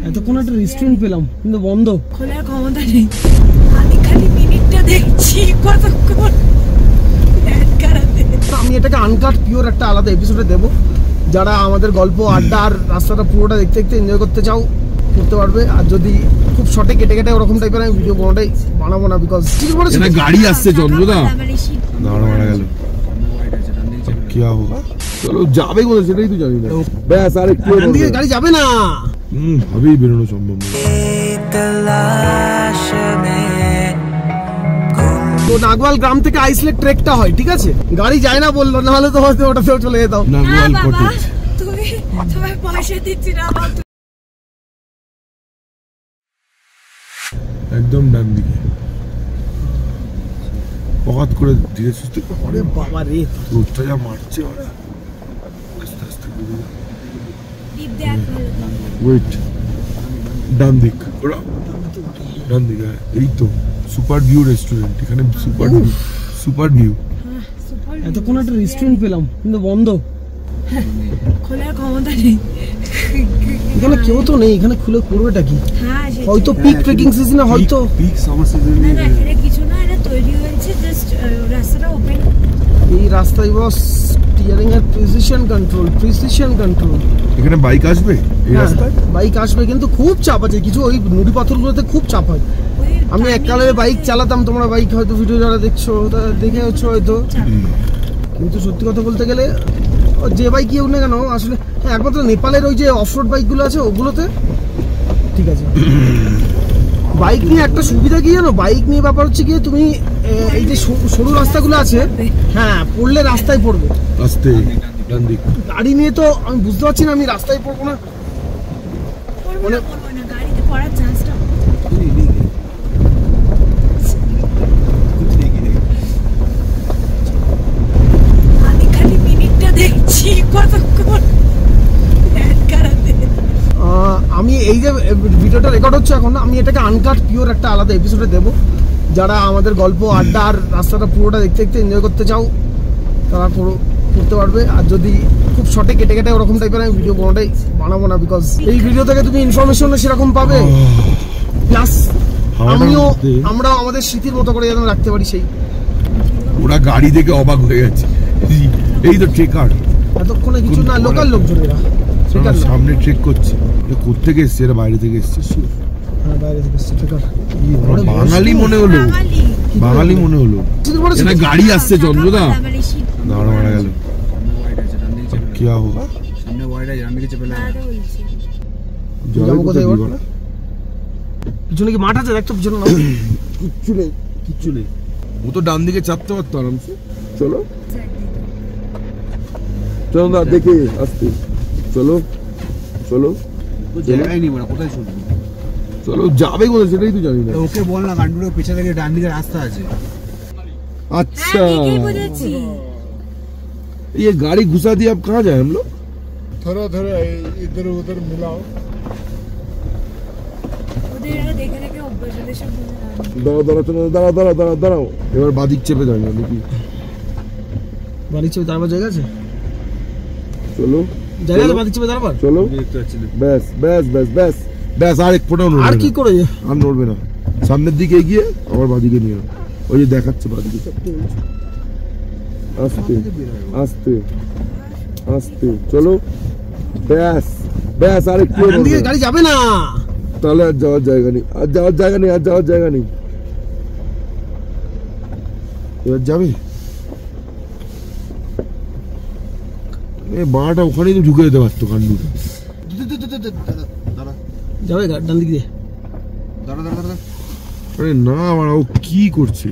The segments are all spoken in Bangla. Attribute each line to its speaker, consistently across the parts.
Speaker 1: এতক্ষণ একটা রেস্টুরেন্ট পেলাম কিন্তু বন্ধ,
Speaker 2: খোলার ক্ষমতা নেই। আমি খালি মিনিটটা দেখছি কতক্ষণ অ্যাড করাতে।
Speaker 1: আমি এটাকে আনকাট পিওর একটা আলাদা এপিসোডে দেবো। যারা আমাদের গল্প আড্ডা আর রাস্তাটা পুরোটা দেখতে দেখতে এনজয় করতে চাও করতে পারবে। আর যদি খুব শর্টে কেটে কেটে ওরকম টাইপের আমি ভিডিও কোনোটাই বানাবো না, বিকজ
Speaker 3: এটা গাড়ি আসছে চন্দ্রদা, দাঁড়া মারা গেল কি হোগা। চলো যাবে কোথায় সেটাই তো জানি না। ব্যাস আর একটু
Speaker 1: গাড়ি যাবে না,
Speaker 3: ভাবেই বেরোনো সম্ভব না।
Speaker 1: তো নাগওয়াল গ্রাম থেকে আইসলেট ট্রেকটা হয়, ঠিক আছে? গাড়ি যায় না বললো, নাহলে তো হয়তো ওটাতেও চলে যেতাম।
Speaker 3: নাগওয়াল কটেজ
Speaker 2: তুমি পয়সা দিচ্ছি না
Speaker 3: একদম ডান দিকে পকাত করে ধীরে সুস্থে।
Speaker 1: আরে বাবা রে,
Speaker 3: রোদটা যা মারছে ওরা, আস্তে আস্তে ওয়েট ডান দিক ওরা, ডান দিকে। এই তো সুপার ভিউ রেস্টুরেন্ট, এখানে সুপার ভিউ।
Speaker 1: এতক্ষণ একটা রেস্টুরেন্ট পেলাম কিন্তু বন্ধ,
Speaker 2: খোলার ক্ষমতা নেই।
Speaker 1: এখানে কেউ তো নেই, এখানে খুলে করবেটা কি? হয়তো পিক ট্রেকিং সিজনে, হয়তো
Speaker 3: পিক সামার সিজনে।
Speaker 2: না এটা কিছু না, এটা তৈরি হয়েছে জাস্ট রাস্তাটা ওপেন।
Speaker 1: এই রাস্তায় বস স্টিয়ারিং এর প্রিসিশন কন্ট্রোল।
Speaker 3: এখানে বাইক আসবে এই রাস্তায়?
Speaker 1: বাইক আসবে কিন্তু খুব চাপ আছে, কিছু ওই নুড়ি পাথরগুলোতে খুব চাপ হয়। আমি এককালে বাইক চালাতাম, তোমরা বাইক হয়তো ভিডিও যারা দেখছো দেখে হচ্ছে হয়তো, কিন্তু সত্যি কথা বলতে গেলে যে বাইক হোক না কেন আসলে একমাত্র নেপালের ওই যে অফরোড বাইকগুলো আছে ওগুলোতে ঠিক আছে। বাইক নিয়ে একটা সুবিধা কি জানো, বাইক নিয়ে ব্যাপার হচ্ছে কি তুমি এই যে সরু রাস্তাগুলো আছে, হ্যাঁ পড়লে রাস্তায় পড়বে, গাড়ি নিয়ে তো আমি বুঝতে পারছি না, আমি রাস্তায় পড়বো না মানে
Speaker 2: গাড়িতে পড়ার চান্সটা আমি খালি মিনিটটা দেখছি কতক্ষণ অ্যাড করাতে।
Speaker 1: আমি এই যে ভিডিওটা রেকর্ড হচ্ছে এখন, আমি এটাকে আনকাট পিওর একটা আলাদা এপিসোডে দেবো। যারা আমাদের গল্প আড্ডা আর রাস্তাটা পুরোটা দেখতে দেখতে এনজয় করতে চাও তারা করতে পারবে। আর যদি খুব শর্টে কেটে কেটে ওরকম টাইপের আমি ভিডিও কোনোটাই বানাবো না, বিকজ এই ভিডিও থেকে তুমি ইনফরমেশন সেরকম পাবে, প্লাস আমরাও আমাদের স্মৃতির মতো করে যেন রাখতে পারি। সেই
Speaker 3: ওরা গাড়ি দেখে অবাক হয়ে গেছে, এই তো ট্রেকার
Speaker 1: এতক্ষণে কিছু না, লোকাল লোকজনেরা
Speaker 3: সামনে ট্রেক করছে। কোথেকে এসছে এরা? বাইরে থেকে এসছে, বাঙালি মনে হলো, বাঙালি মনে হলো। এটা গাড়ি আসছে চন্দ্রদা, দাঁড়া মারা গেল কি হোগা।
Speaker 1: পিছনে কি মাঠ আছে? দেখতো পিছনে
Speaker 3: কিচ্ছু নেই। ও তো ডান দিকে চাপতে পারতো আরামসে। চলো চলো না দেখে আসতে, চলো কোথায় শুনবো? চলো যাবে কোথায় সেটাই তো জানি না।
Speaker 4: ওকে বল না গান্ডুর পিছে থেকে ডান দিকে রাস্তা আছে।
Speaker 3: अच्छा ये गाड़ी घुसा दी, अब कहाँ जाए हम लोग?
Speaker 4: थोड़ा इधर उधर मिलाओ।
Speaker 3: দাঁড়াও এবার বাদিক চেপে যাই নাকি?
Speaker 1: বাদিক চেপে দাঁড়াবার জায়গা আছে?
Speaker 3: চলো
Speaker 1: জায়গা বাদিক চেপে দাঁড়াবার,
Speaker 3: চলো ব্যাস আর এক ফোটাও নড়বে না।
Speaker 1: আর কি করে
Speaker 3: আর নড়বে না, সামনের দিকে এগিয়ে আবার বাদিকে নিয়ে ওই যে দেখাচ্ছে বাদিকে চাপতে বলছে। আস্তে আস্তে আস্তে চলো, ব্যাস আর একটু।
Speaker 1: গাড়ি যাবে না,
Speaker 3: তাহলে আর যাওয়ার জায়গা নেই, এবার যাবে। বাঁটা ওখানেই তো ঢুকে যেতে পারতো কান্ডুটা।
Speaker 1: যাবে ডান দিক দিয়ে।
Speaker 3: আরে না আমার ও কি করছে?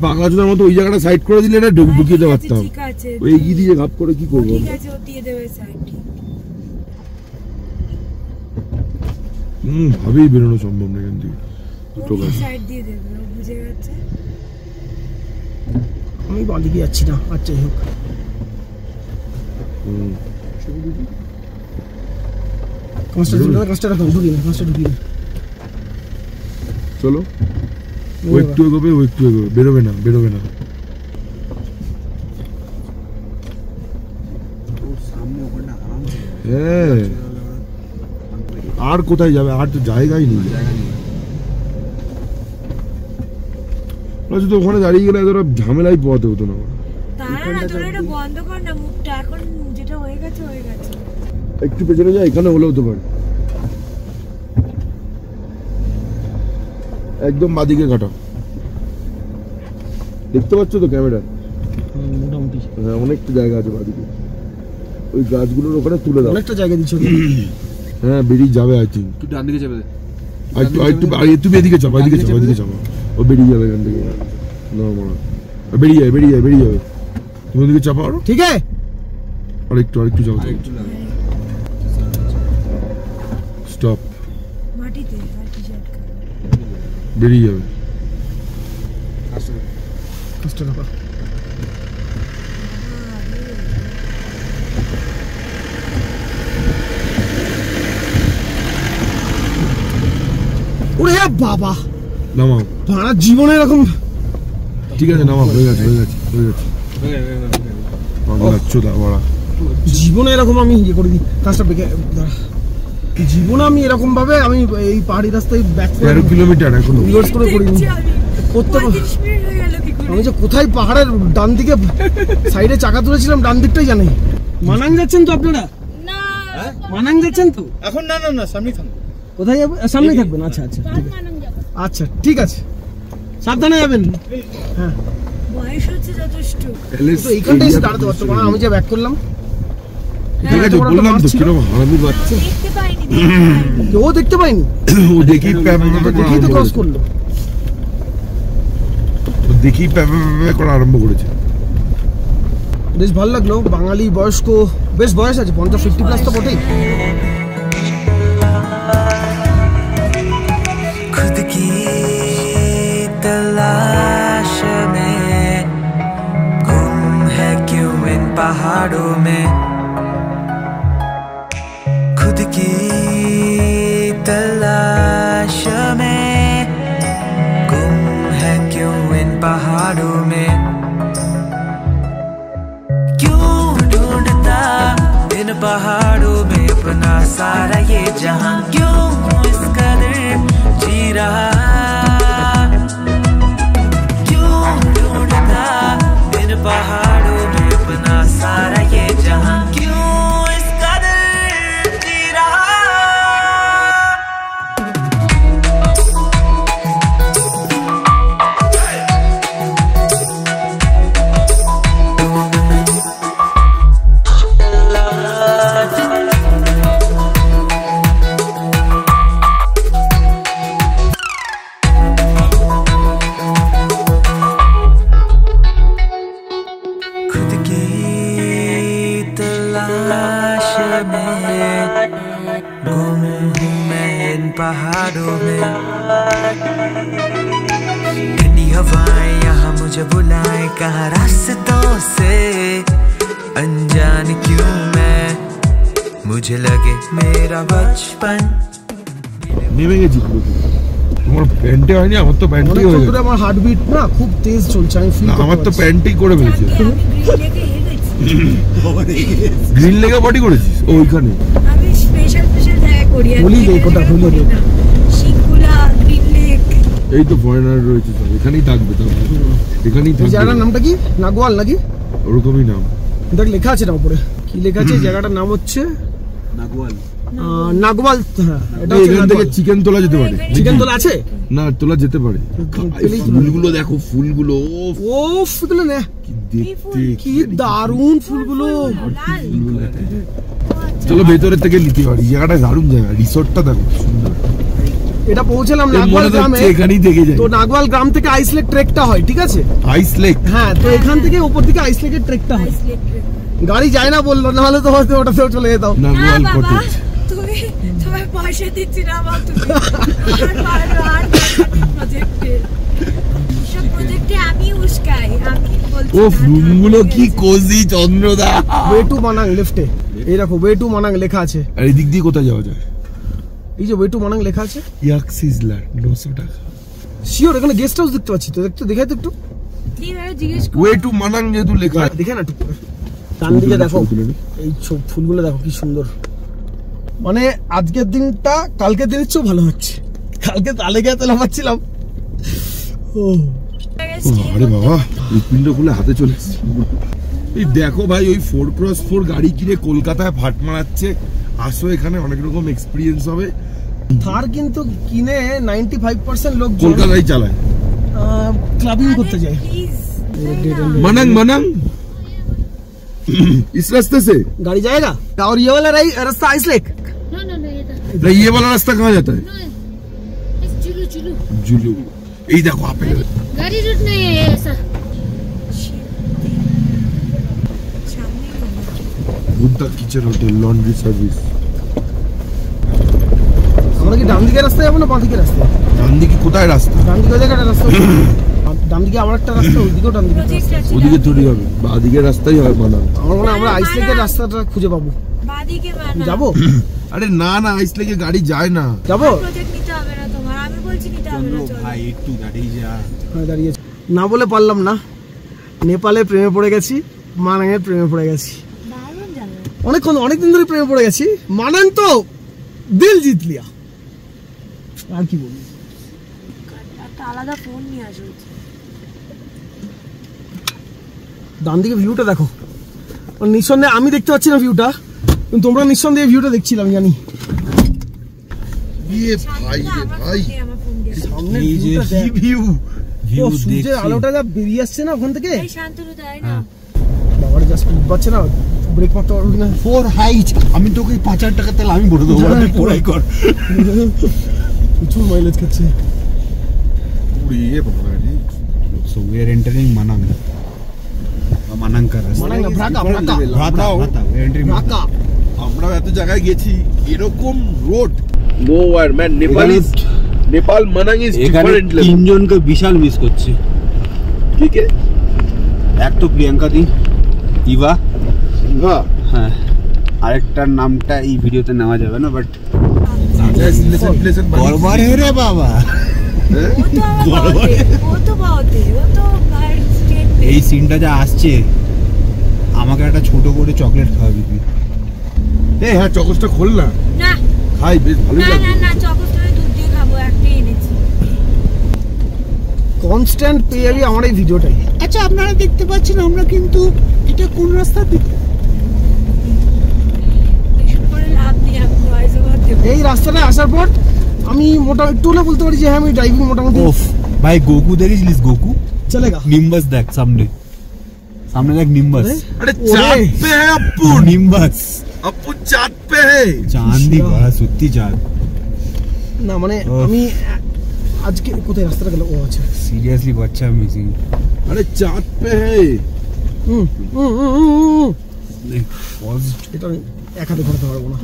Speaker 1: পাগলাচোদার মতো ওই জায়গাটা সাইড করে দিলে এটা ঢুকিয়ে দিতে পারতাম। ওই এগিয়ে দিয়ে ঘাপ করে কি করবো? ভাবেই বেরোনো সম্ভব না এখান থেকে। আমি বাদিকে যাচ্ছি না, আচ্ছা হোক।
Speaker 3: চলো ও একটু এগোবে, ও একটু এগোবে, বেরোবে না, বেরোবে না। হ্যাঁ, আর কোথায় যাবে? আর তো জায়গাই নেই। শুধু ওখানে দাঁড়িয়ে গেলে এতটা ঝামেলাই পোয়াতে হতো না।
Speaker 2: তারা না, তোরা এটা বন্ধ কর না মুখটা, এখন যেটা হয়ে গেছে হয়ে গেছে।
Speaker 3: একটু পেছনে যায়, এখানে হলেও তো পারে। একদম বাদিকে কাটা, দেখতে পাচ্ছ তো ক্যামেরা?
Speaker 1: মোটামুটি
Speaker 3: হ্যাঁ, অনেকটা জায়গা আছে বাদিকে। ওই গাছগুলোর ওখানে তুলে দাও।
Speaker 1: অনেকটা জায়গা দিচ্ছ।
Speaker 3: হ্যাঁ, বেরিয়ে যাবে আই থিঙ্ক।
Speaker 4: একটু ডান দিকে যাবে।
Speaker 3: তুমি এদিকে চাপা, এদিকে চাপা, এদিকে চাপা। ও বেরিয়ে যাবে এখান থেকে। না মারা, বেরিয়ে যাবে, বেরিয়ে যাবে, বেরিয়ে যাবে। তুমি ওদিকে চাপা আরো।
Speaker 1: ঠিক আছে,
Speaker 3: আরেকটু যাও। স্টপ,
Speaker 2: মাটিতে আর কিছু আটকা।
Speaker 3: বেরিয়ে যাবে।
Speaker 1: কষ্ট না কর। ওরে বাবা,
Speaker 3: নামাও।
Speaker 1: ভাড়া জীবনে এরকম।
Speaker 3: ঠিক আছে, নামাও। হয়ে গেছে, হয়ে গেছে, হয়ে গেছে। আচ্ছা, দাঁড়া।
Speaker 1: জীবনে এরকম আমি ইয়ে করে দিই কাজটা বেঁকে। জীবনে আমি এরকম ভাবে আমি এই পাহাড়ি রাস্তায় ব্যাক
Speaker 3: 13 কিলোমিটার এখনো।
Speaker 1: রিভার্স করে করিনি
Speaker 2: দেখছি আমি।
Speaker 1: করতে।
Speaker 2: 35 মিনিট হয়ে গেল কি করে?
Speaker 1: আমি যে কোথায় পাহাড়ের ডান দিকে সাইডে চাকা তুলেছিলাম, ডান দিকটাই জানি। মানাং যাচ্ছেন তো আপনারা?
Speaker 2: না,
Speaker 1: মানাং যাচ্ছেন তো?
Speaker 4: এখন না না না, সামনেই থাম।
Speaker 1: কোথায় যাবেন? সামনেই থাকবেন। আচ্ছা আচ্ছা, ঠিক আছে।
Speaker 2: মানাং যাবো।
Speaker 1: আচ্ছা ঠিক আছে, সাবধানে যাবেন। হ্যাঁ,
Speaker 2: বয়স হচ্ছে যথেষ্ট।
Speaker 1: তো এইখানটাই এসে দাঁড়াতে পারতো না, আমি যে ব্যাক করলাম।
Speaker 3: ঠিক আছে, বললাম তো কিরকম হারামি বাচ্চা।
Speaker 2: দেখতে পাইনি, দেখতে পাইনি।
Speaker 1: কেউ দেখতে পাইনি,
Speaker 3: ও দেখি
Speaker 1: দেখেই তো ক্রস করলো।
Speaker 3: দেখি করা আরম্ভ করেছে।
Speaker 1: বেশ ভালো লাগলো। বাঙালি বয়স্ক, বেশ বয়স আছে, 50-50 তো বটেই।
Speaker 5: खुद की तलाश में गुम है क्यों इन पहाड़ों में, खुद की तलाश में गुम है क्यों इन पहाड़ों में, क्यों ढूंढता इन पहाड़ों में अपना सारा ये जहां, क्यों इस कदर जी रहा, क्यों ढूंढता इन पहाड़ों में अपना सारा ये जहां, क्यों इस कदर जी रहा। खुद की तलाश में गुम हूँ मैं इन पहाड़ों में, ठंडी हवाएं यहाँ मुझे बुलाए, कहाँ रास्तों से अनजान क्यों मैं, मुझे लगे मेरा बचपन।
Speaker 3: নেমে গেছি পুরো। তোমার প্যান্টে হয়নি, আমার তো প্যান্টই হয়ে
Speaker 1: অনেকক্ষণ
Speaker 3: গেছে।
Speaker 1: ধরে আমার হার্টবিট না খুব তেজ চলছে, আমি ফিল
Speaker 3: না, আমার তো প্যান্টই করে ফেলেছে।
Speaker 2: আমি গ্রিন লেকে হেরেছি।
Speaker 3: গ্রিন লেগে বডি করেছিস ওইখানে?
Speaker 2: আমি স্পেশাল জায়গায় করি। আর
Speaker 1: হোলি লেক, ওটা হোলি লেক।
Speaker 2: সিঙ্গুলা, গ্রিন লেক।
Speaker 3: এই তো ফরেনার রয়েছে সব, এখানেই থাকবে তো, এখানেই
Speaker 1: এই
Speaker 3: থাকবে।
Speaker 1: জায়গাটার নামটা কি? নাগওয়াল নাকি?
Speaker 3: ওরকমই নাম।
Speaker 1: দেখ লেখা আছে না উপরে, কি লেখা আছে? জায়গাটার নাম হচ্ছে
Speaker 4: নাগওয়াল।
Speaker 1: নাগওয়াল। হ্যাঁ, এটা
Speaker 3: এই
Speaker 1: হচ্ছে
Speaker 3: এখান থেকে
Speaker 1: নাগওয়াল।
Speaker 3: চিকেন তোলা যেতে পারে।
Speaker 1: চিকেন তোলা আছে?
Speaker 3: না, তোলা যেতে পারে।
Speaker 1: পেলেই তোলা।
Speaker 3: ফুলগুলো দেখো, ফুলগুলো ওফ,
Speaker 1: ও ফুলগুলো নে,
Speaker 3: কি দেখতে,
Speaker 1: কি দারুণ ফুলগুলো।
Speaker 2: লাল।
Speaker 3: চলো ভেতরের থেকে নিতে পারি। জায়গাটা দারুণ জায়গা, রিসোর্টটা দেখো কি সুন্দর।
Speaker 1: এটা পৌঁছলাম
Speaker 3: এর
Speaker 1: নাগওয়াল
Speaker 3: মনে
Speaker 1: গ্রামে।
Speaker 3: হচ্ছে এখানেই থেকে যায়।
Speaker 1: তো নাগওয়াল গ্রাম থেকে আইস লেক ট্রেকটা হয়, ঠিক আছে?
Speaker 3: আইস লেক।
Speaker 1: হ্যাঁ, তো এখান থেকে উপর দিকে আইস লেকের ট্রেকটা হয়।
Speaker 2: আইস লেক ট্রেক।
Speaker 1: গাড়ি যায় না বললো, নাহলে তো হয়তো ওটাতেও চলে যেতাম।
Speaker 2: না
Speaker 3: নাগওয়াল
Speaker 2: বাবা,
Speaker 3: কটেজ।
Speaker 2: তুমি তোমার পয়সা দিচ্ছি না বাবা, তুমি প্রজেক্টে সব প্রজেক্টে আমি উস্কাই, আমি বলছি
Speaker 3: ও
Speaker 2: না,
Speaker 3: রুমগুলো
Speaker 2: ঠিক
Speaker 3: কি
Speaker 2: আছে।
Speaker 3: কোজি চন্দ্রদা।
Speaker 1: ওয়ে টু মানাং লেফটে, এই দেখো ওয়ে টু মানাং লেখা আছে।
Speaker 3: আর এদিক দিয়ে কোথায় যাওয়া যায়?
Speaker 1: এই যে ওয়ে টু মানাং লেখা আছে।
Speaker 3: ইয়াক সিজলার 900 টাকা।
Speaker 1: শিওর এখানে গেস্ট হাউস দেখতে পাচ্ছি তো, দেখতে দেখাই তো একটু,
Speaker 2: জিজ্ঞেস
Speaker 3: ওয়ে টু মানাং যেহেতু লেখা
Speaker 1: দেখে না একটু ডান দিকে দেখো, এই ফুলগুলো দেখো কি সুন্দর। মানে আজকের দিনটা কালকের দিনের চেয়েও ভালো হচ্ছে। কালকে তালে গিয়ে তেলা পাচ্ছিলাম। ও
Speaker 3: আরে বাবা হৃৎপিণ্ড খুলে হাতে চলে এসেছে। এই দেখো ভাই ওই 4x4 গাড়ি কিনে কলকাতায় ফাট মারাচ্ছে। আসো এখানে অনেক রকম এক্সপিরিয়েন্স হবে।
Speaker 1: থার কিন্তু কিনে 95% লোক
Speaker 3: কলকাতায় চালায়,
Speaker 1: ক্লাবিং করতে যায়।
Speaker 3: मनांग मनांग इस रास्ते से
Speaker 1: गाड़ी जाएगा और ये वाला रास्ता आइस लेक।
Speaker 3: नहीं ये वाला रास्ता कहाँ जाता है?
Speaker 6: चुलू चुलू
Speaker 3: जुलू यही देखो आप
Speaker 6: गाड़ी रूट नहीं है ऐसा।
Speaker 3: Buddha kitchen hotel laundry service.
Speaker 1: আমরা কি ডান দিকে রাস্তা যাবো না বাঁ দিকে রাস্তা?
Speaker 3: ডান দিকে কোথায় রাস্তা?
Speaker 1: ডান দিকে জায়গাটা রাস্তা, ডান দিকে আবার একটা রাস্তা, ওদিকেও ডান দিকে।
Speaker 3: ওদিকে তৈরি হবে, বাঁ দিকের রাস্তাই হবে মানাং।
Speaker 1: আমার মনে হয় আমরা আইস লেকের রাস্তাটা খুঁজে পাবো।
Speaker 2: বাদিকে মানা
Speaker 1: যাবো?
Speaker 3: আরে না না আইস লেকে গাড়ি যায় না।
Speaker 1: যাবো?
Speaker 2: প্রজেক্ট নিতে হবে না তোমার, আমি বলছি নিতে হবে না। চলো
Speaker 4: ভাই একটু দাঁড়িয়ে যা।
Speaker 1: হ্যাঁ দাঁড়িয়েছি, না বলে পারলাম না। নেপালে প্রেমে পড়ে গেছি, মানাংয়ের প্রেমে পড়ে গেছি।
Speaker 2: দারুণ যাবে।
Speaker 1: অনেকদিন ধরে প্রেমে পড়ে গেছি। মানাং তো দিল জিত লিয়া, আর কি বলবো।
Speaker 2: একটা আলাদা ফোন নিয়ে আসো।
Speaker 1: ডান দিকে ভিউটা দেখো, নিঃসন্দেহে আমি দেখতে পাচ্ছি না ভিউটা, কিন্তু তোমরা নিঃসন্দেহে ভিউটা দেখছিলাম জানি।
Speaker 3: ये भाई ये भाई
Speaker 2: আমার ফোন দিয়ে
Speaker 1: সামনের
Speaker 4: এই যে
Speaker 1: ভিউটা দেখ।
Speaker 3: ভিউ
Speaker 1: ও সূর্যের আলোটা যা বেরিয়ে আসছে না ওখান থেকে,
Speaker 2: এই শান্তনু তাই না?
Speaker 1: বাবার যা স্পিড পাচ্ছে না, ব্রেক মারতে পারবি না।
Speaker 4: 4 হাইট আমি তোকে 5000 টাকা তেল আমি ভরে দেবো, তুই পুরাই কর।
Speaker 1: প্রচুর মাইলেজ খাচ্ছে।
Speaker 3: ये बाबा रे
Speaker 4: So we are entering Manang. Manang का रास्ता।
Speaker 1: মানাং না, ভ্রাকা ভ্রাকা
Speaker 4: Bhrata, we are entering
Speaker 1: ভ্রাকা।
Speaker 3: আমরা এত জায়গায় গেছি এরকম road no wire man. Nepal Manang is
Speaker 4: এখানে
Speaker 3: ডিফারেন্ট লেভেল।
Speaker 4: তিনজনকে বিশাল মিস করছি।
Speaker 3: ঠিক আছে
Speaker 4: এক তো প্রিয়াঙ্কা দি, ইভা,
Speaker 3: হ্যাঁ
Speaker 4: হ্যাঁ আরেকটার নামটা এই ভিডিওতে নেওয়া যাবে না, বাট গড়বড় হে রে বাবা।
Speaker 2: ও তো আমার বাওতে, ও তো বাওতে, ও তো ভাই স্টেট।
Speaker 4: এই সিনটা যা আসছে, আমাকে একটা ছোট করে চকলেট খাওয়াবি তুই।
Speaker 3: এই হ্যাঁ চকসটা খোল না,
Speaker 2: না
Speaker 3: খাই বেশ ভালোই
Speaker 2: না
Speaker 3: লাগে।
Speaker 2: না না, চকোস্টারে দুধ দিয়ে খাবো, একটাই এনেছি।
Speaker 1: কনস্ট্যান্ট পেয়ে যাবি আমার এই ভিডিওটাই।
Speaker 4: আচ্ছা আপনারা দেখতে পাচ্ছেন আমরা কিন্তু এটা কোন রাস্তা দিকে?
Speaker 2: এসব করে লাভ নেই, আমি ভয়েস ওভার দেবো।
Speaker 1: এই রাস্তাটায় আসার পর আমি মোটামুটি একটু হলে বলতে পারি যে হ্যাঁ আমি ড্রাইভিং মোটামুটি
Speaker 4: ওফ ভাই গোকু দেখেছিলিস? গোকু
Speaker 1: চলেগা।
Speaker 4: নিম্বাস দেখ সামনে, সামনে দেখ নিম্বাস।
Speaker 3: अरे
Speaker 1: ओरे।
Speaker 3: चाँद पे है अप्पू,
Speaker 4: নিম্বাস
Speaker 3: अप्पू चाँद पे है।
Speaker 4: চাঁদি বাড়া, সত্যি চাঁদ।
Speaker 1: না মানে
Speaker 4: ওহ।
Speaker 1: আমি আজকে কোথায় রাস্তাটা গেল? ও আচ্ছা,
Speaker 4: সিরিয়াসলি বাচ্চা মিসিং।
Speaker 3: अरे चाँद पे है।
Speaker 1: হুম হুম হুম, হুম, হুম।
Speaker 4: পজ
Speaker 1: এটা আমি এক হাতে ঘোরাতে পারবো না।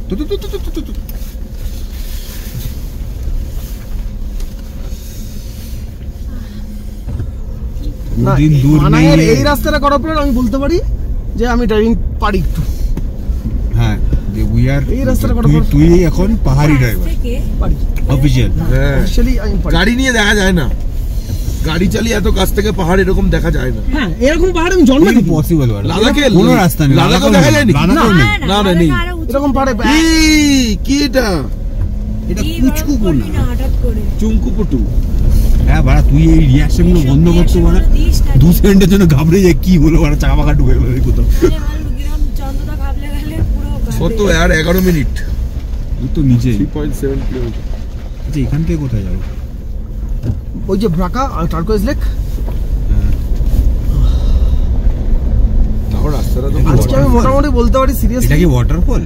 Speaker 3: তো তো তো তো তো তো
Speaker 1: না,
Speaker 4: দিন দূর
Speaker 1: মানাংয়ের
Speaker 4: নেই।
Speaker 1: এই রাস্তাটা করার পর আমি বলতে পারি যে আমি ড্রাইভিং পারি একটু।
Speaker 4: হ্যাঁ উই আর
Speaker 1: এই রাস্তাটা কত বড়?
Speaker 4: তুই এখন পাহাড়ি ড্রাইভার
Speaker 2: থেকে
Speaker 1: পারি
Speaker 4: অফিশিয়াল।
Speaker 3: হ্যাঁ
Speaker 1: অ্যাকচুয়ালি আমি পারি।
Speaker 3: গাড়ি নিয়ে দেখা যায় না, গাড়ি চালিয়ে এত কাছ থেকে পাহাড় এরকম দেখা যায় না।
Speaker 1: হ্যাঁ এরকম পাহাড়ে আমি জন্ম দেখি।
Speaker 4: পসিবল
Speaker 3: লাদাখে
Speaker 4: কোনো রাস্তা নেই,
Speaker 3: লাদাখেও দেখা যায় নাকি?
Speaker 4: লাদাখেও নেই।
Speaker 3: না, না, নেই।
Speaker 1: এরকম পাহাড়ে
Speaker 3: এই কি এটা?
Speaker 4: এটা কুচকু
Speaker 2: করবি
Speaker 4: না।
Speaker 2: না হঠাৎ করে।
Speaker 3: চুঙ্কু পুটু।
Speaker 4: হ্যাঁ বাড়া তুই এই রিয়াকশন গুলো বন্ধ করতে পারা,
Speaker 2: দিস না।
Speaker 4: 2 সেকেন্ডের জন্য ঘাবড়ে যায় কি হলো বাড়া, চাকা পাকা ঢুকে গেল কোথাও।
Speaker 2: আরে ভালো গিরাম চন্দ্রদা ভাবলে গেলে পুরো
Speaker 3: কত यार 11 মিনিট,
Speaker 4: ওই তো নিচে।
Speaker 3: 3.7 কিলোমিটার।
Speaker 4: আচ্ছা এখান থেকে কোথায় যাবো?
Speaker 1: ওই যে ব্রাকা আর টার্কোয়েজ লেক।
Speaker 3: তাও রাস্তাটা তো
Speaker 1: আজকে আমি মোটামুটি বলতে পারি
Speaker 4: এটা
Speaker 1: সিরিয়াসলি।
Speaker 4: কি ওয়াটারফল?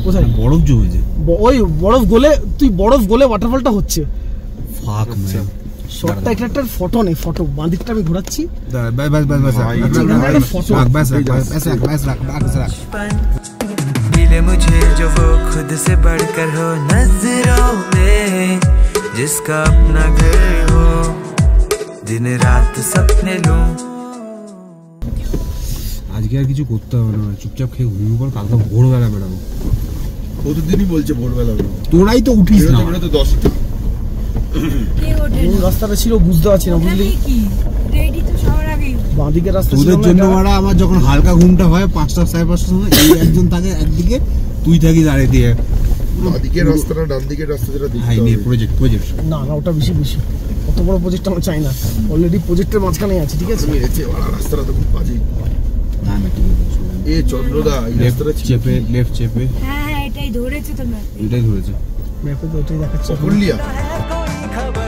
Speaker 1: কোথায়?
Speaker 4: বরফ জমেছে।
Speaker 1: ওই বরফ গলে, তুই বরফ গলে ওয়াটারফলটা হচ্ছে।
Speaker 4: ফাক
Speaker 3: আচ্ছা।
Speaker 4: ম্যান।
Speaker 1: শর্টটা একটা একটা ফটো নেই, ফটো বাঁদিকটা আমি ঘোরাচ্ছি।
Speaker 4: বাস বাস বাস বাস
Speaker 3: ভাই,
Speaker 1: আচ্ছা, এখানে একটা photo।
Speaker 4: বাস বাস রাখ।
Speaker 5: मिले मुझे जो वो खुद से बढ़कर हो नजरों में, जिसका अपना घर हो, दिन रात सपने लूं।
Speaker 4: আজকে আর কিছু করতে হবে না, চুপচাপ খেয়ে ঘুমিয়ে পড়, কালকে ভোরবেলা বেরোবো।
Speaker 3: প্রতিদিনই বলছে ভোরবেলা বেরোবো।
Speaker 4: তোরাই তো উঠিস না।
Speaker 3: বেরোতে বেরোতে 10টা।
Speaker 2: কে ওঠে
Speaker 1: কোন
Speaker 2: না?
Speaker 1: রাস্তাটা ছিল বুঝতে পারছি না, বুঝলি?
Speaker 2: ওখানেই কি রেডি তো সবার আগেই
Speaker 1: বাঁদিকের রাস্তা ছিল
Speaker 4: তোদের
Speaker 1: না
Speaker 4: জন্য
Speaker 1: এটা?
Speaker 4: মারা আমার যখন হালকা ঘুমটা হয় 5টা 5:30টার সময়, এই একজন থাকে একদিকে, তুই থাকিস দাঁড়িয়ে দিয়ে।
Speaker 3: বাঁদিকের রাস্তাটা ডান দিকের রাস্তা যেটা দেখতে
Speaker 4: হাই নিয়ে
Speaker 3: হবে।
Speaker 4: প্রজেক্ট
Speaker 1: না না, ওটা বেশি বেশি, অত বড় প্রজেক্ট আমরা চাই না। অলরেডি প্রজেক্টের মাঝখানে আছে, ঠিক আছে?
Speaker 3: মেরেছে ওরা, রাস্তাটা তো খুব বাজে।
Speaker 4: না না ঠিক আছে,
Speaker 3: এ চন্দ্রদা এই
Speaker 4: লেফট
Speaker 3: রাস্তাটা ছিল
Speaker 4: চেপে লেফট চেপে
Speaker 2: হ্যাঁ এটাই ধরেছে তোমরা।
Speaker 4: এটাই ধরেছে।
Speaker 1: ম্যাপে তো ওটাই দেখাচ্ছে।
Speaker 3: পুরুলিয়া।
Speaker 5: है कोई खबर